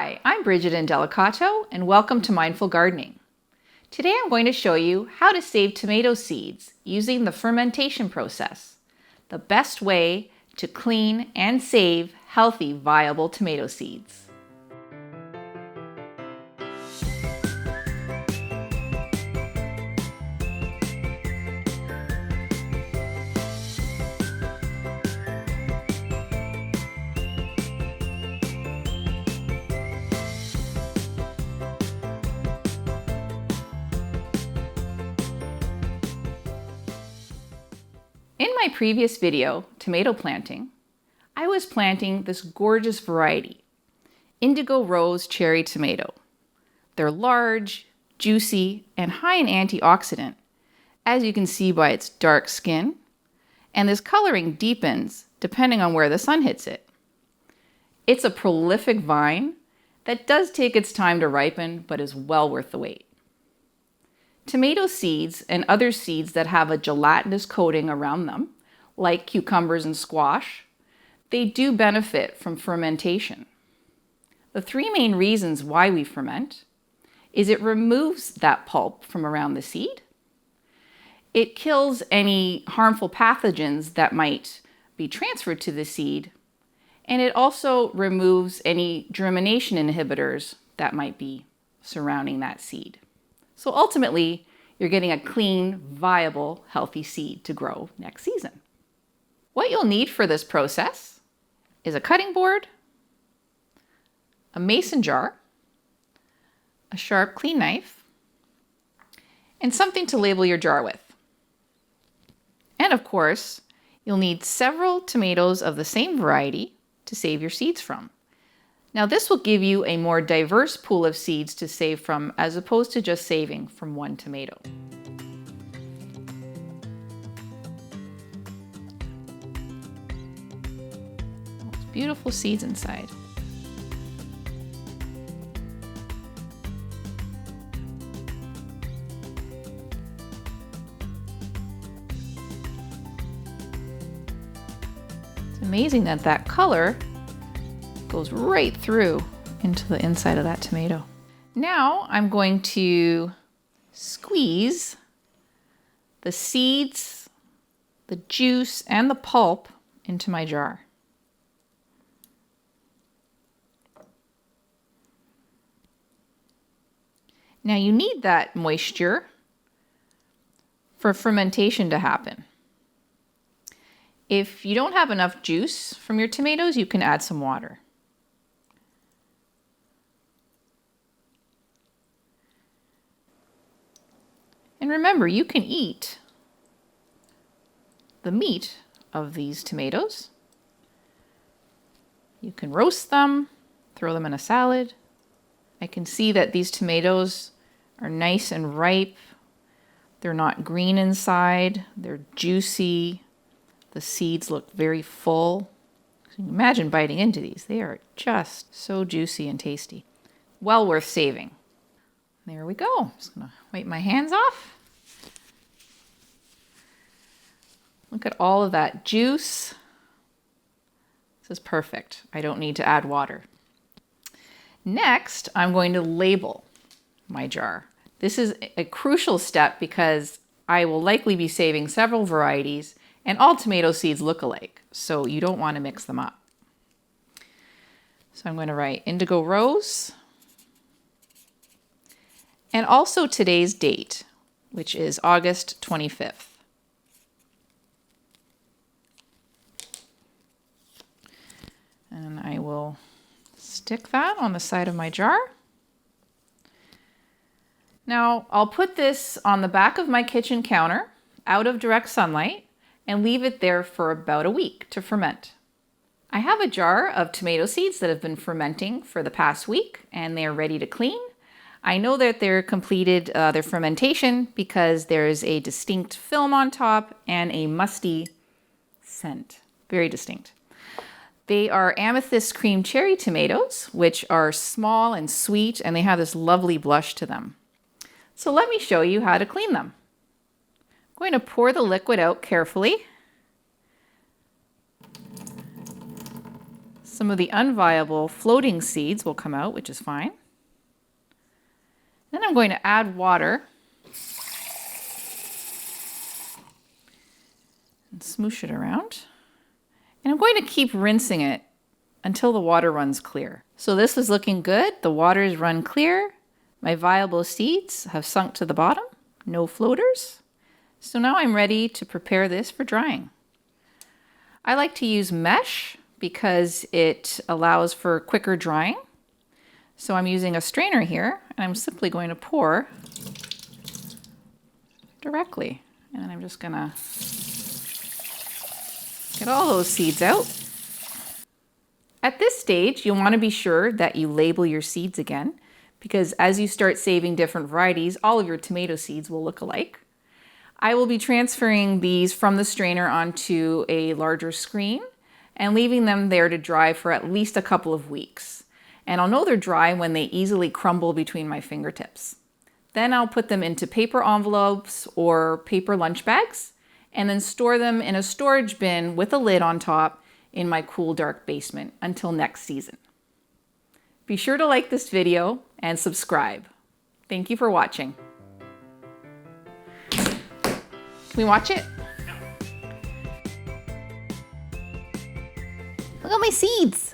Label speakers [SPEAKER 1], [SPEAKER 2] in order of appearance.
[SPEAKER 1] Hi, I'm Bridget Indelicato and welcome to Mindful Gardening. Today I'm going to show you how to save tomato seeds using the fermentation process, the best way to clean and save healthy, viable tomato seeds. In my previous video, tomato planting, I was planting this gorgeous variety, Indigo Rose Cherry Tomato. They're large, juicy, and high in antioxidant, as you can see by its dark skin, and this coloring deepens depending on where the sun hits it. It's a prolific vine that does take its time to ripen, but is well worth the wait. Tomato seeds and other seeds that have a gelatinous coating around them, like cucumbers and squash, they do benefit from fermentation. The three main reasons why we ferment is it removes that pulp from around the seed, it kills any harmful pathogens that might be transferred to the seed, and it also removes any germination inhibitors that might be surrounding that seed. So ultimately, you're getting a clean, viable, healthy seed to grow next season. What you'll need for this process is a cutting board, a mason jar, a sharp, clean knife, and something to label your jar with. And of course, you'll need several tomatoes of the same variety to save your seeds from. Now this will give you a more diverse pool of seeds to save from as opposed to just saving from one tomato. Beautiful seeds inside. It's amazing that that color goes right through into the inside of that tomato. Now I'm going to squeeze the seeds, the juice, and the pulp into my jar. Now you need that moisture for fermentation to happen. If you don't have enough juice from your tomatoes, you can add some water. And remember, you can eat the meat of these tomatoes. You can roast them, throw them in a salad. I can see that these tomatoes are nice and ripe. They're not green inside. They're juicy. The seeds look very full. So imagine biting into these. They are just so juicy and tasty. Well worth saving. There we go. I'm just gonna wipe my hands off. Look at all of that juice. This is perfect. I don't need to add water. Next, I'm going to label my jar. This is a crucial step because I will likely be saving several varieties and all tomato seeds look alike, so you don't want to mix them up. So I'm going to write Indigo Rose and also today's date, which is August 25th. And I will stick that on the side of my jar. Now I'll put this on the back of my kitchen counter out of direct sunlight and leave it there for about a week to ferment. I have a jar of tomato seeds that have been fermenting for the past week and they are ready to clean. I know that they're completed their fermentation because there's a distinct film on top and a musty scent, very distinct. They are amethyst cream cherry tomatoes, which are small and sweet, and they have this lovely blush to them. So let me show you how to clean them. I'm going to pour the liquid out carefully. Some of the unviable floating seeds will come out, which is fine. Then I'm going to add water and smoosh it around. And I'm going to keep rinsing it until the water runs clear. So this is looking good. The water's run clear. My viable seeds have sunk to the bottom. No floaters. So now I'm ready to prepare this for drying. I like to use mesh because it allows for quicker drying. So I'm using a strainer here, and I'm simply going to pour directly. And then I'm just gonna get all those seeds out. At this stage, you'll want to be sure that you label your seeds again, because as you start saving different varieties, all of your tomato seeds will look alike. I will be transferring these from the strainer onto a larger screen and leaving them there to dry for at least a couple of weeks. And I'll know they're dry when they easily crumble between my fingertips. Then I'll put them into paper envelopes or paper lunch bags and then store them in a storage bin with a lid on top in my cool, dark basement until next season. Be sure to like this video and subscribe. Thank you for watching. Can we watch it? Look at my seeds.